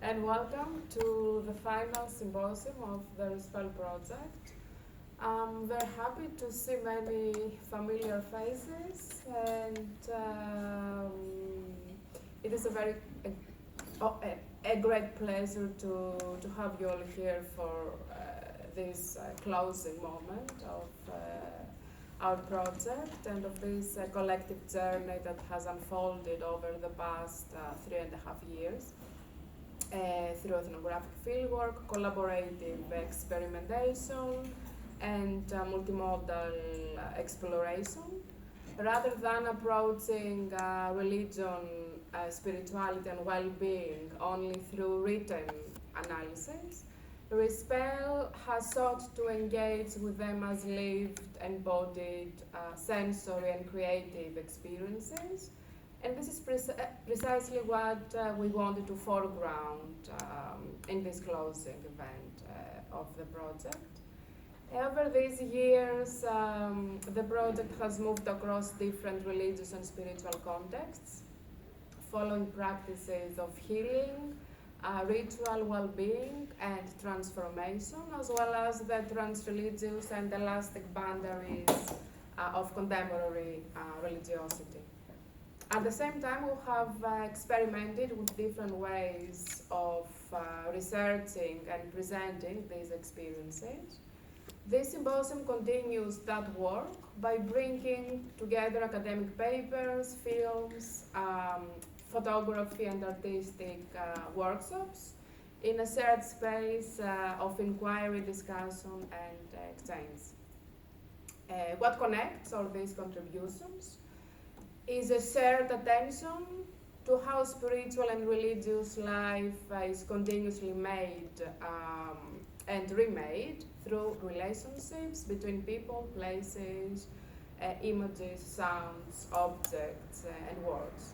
and welcome to the Final Symposium of the ReSpell project. I'm very happy to see many familiar faces, and it is a great pleasure to have you all here for this closing moment of our project and of this collective journey that has unfolded over the past 3.5 years through ethnographic fieldwork, collaborative experimentation, and multimodal exploration. Rather than approaching religion, spirituality, and well-being only through written analysis, ReSpell has sought to engage with them as lived, embodied, sensory and creative experiences. And this is precisely what we wanted to foreground in this closing event of the project. Over these years, the project has moved across different religious and spiritual contexts, following practices of healing, ritual well-being and transformation, as well as the trans-religious and elastic boundaries of contemporary religiosity. At the same time, we have experimented with different ways of researching and presenting these experiences. This symposium continues that work by bringing together academic papers, films, photography and artistic workshops in a shared space of inquiry, discussion and exchange. What connects all these contributions is a shared attention to how spiritual and religious life is continuously made and remade through relationships between people, places, images, sounds, objects, and words.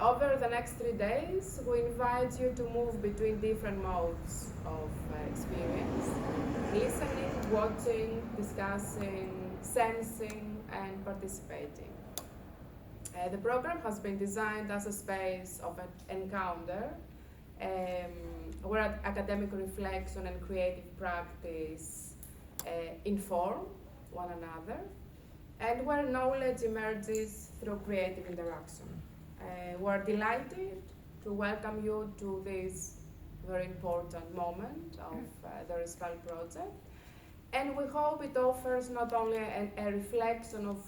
Over the next 3 days, we invite you to move between different modes of experience: listening, watching, discussing, sensing, and participating. The program has been designed as a space of an encounter where academic reflection and creative practice inform one another, and where knowledge emerges through creative interaction. We're delighted to welcome you to this very important moment of the ReSpell project, and we hope it offers not only a reflection of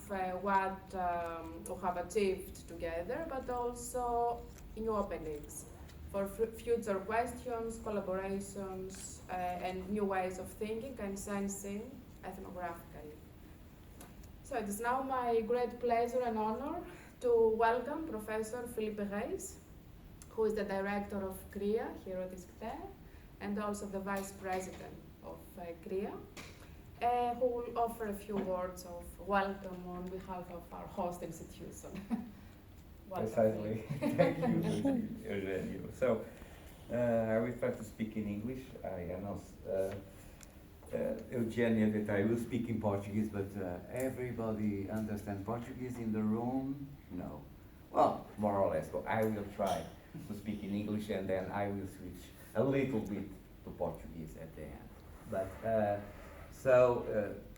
what we have achieved together, but also new openings for future questions, collaborations, and new ways of thinking and sensing ethnographically. So it is now my great pleasure and honor to welcome Professor Filipe Reis, who is the director of CRIA here at ISCTE, and also the vice president of CRIA, who will offer a few words of welcome on behalf of our host institution. Precisely. Thank you, Eugenia. So, I will try to speak in English. I announced Eugenia that I will speak in Portuguese, but everybody understands Portuguese in the room? No. Well, more or less, but I will try to speak in English, and then I will switch a little bit to Portuguese at the end. But so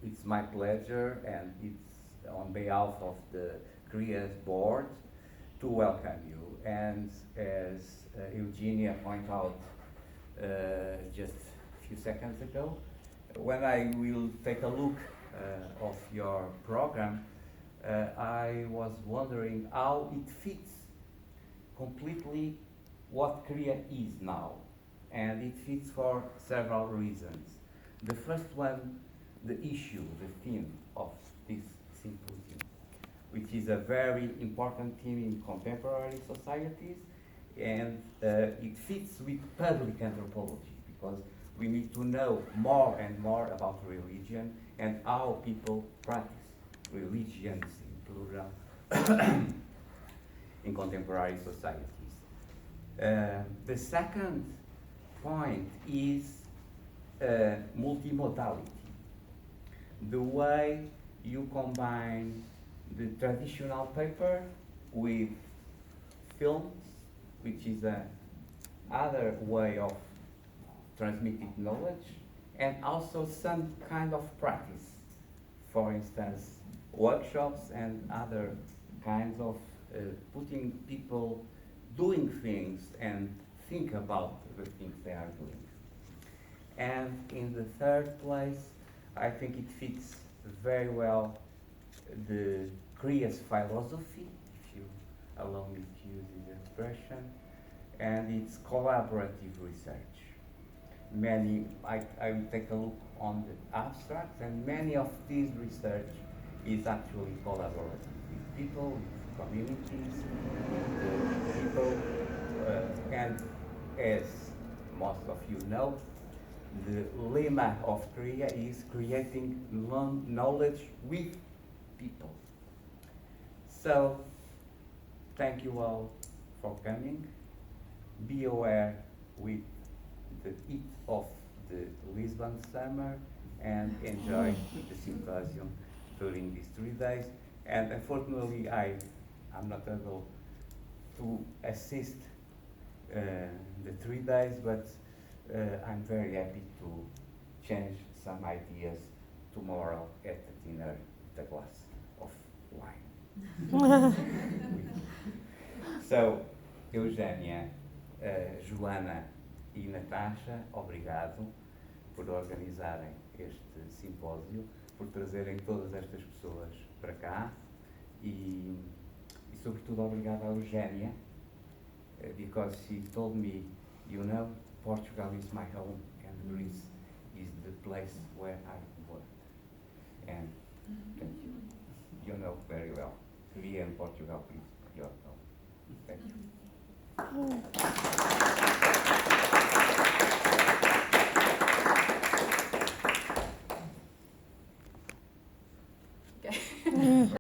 it's my pleasure, and it's on behalf of the CRIA's board to welcome you. And as Eugenia pointed out just a few seconds ago, when I will take a look of your program, I was wondering how it fits completely what CRIA is now. And it fits for several reasons. The first one, the issue, the theme of this symposium, which is a very important theme in contemporary societies, and it fits with public anthropology, because we need to know more and more about religion and how people practice religions in plural in contemporary societies. The second point is multimodality. The way you combine the traditional paper with films, which is other way of transmitting knowledge, and also some kind of practice. For instance, workshops and other kinds of putting people doing things and think about the things they are doing. And in the third place, I think it fits very well the CRIA's philosophy, if you allow me to use this expression, and it's collaborative research. I will take a look on the abstract, and many of these research is actually collaborative with people, with communities, with people, and as most of you know, the lemma of CRIA is creating knowledge with people. So, thank you all for coming. Be aware with the heat of the Lisbon summer and enjoy the symposium during these 3 days. And unfortunately, I'm not able to assist the 3 days, but I'm very happy to change some ideas tomorrow at the dinner with a glass of wine. So, Eugenia, Joana e Natasha, obrigado por organizarem este simpósio, por trazerem todas estas pessoas para cá e sobretudo obrigado a Eugenia, because she told me, you know, Portugal is my home and Greece is the place where I work. And thank you. You know very well, Korea and Portugal is your home. Thank you. Okay.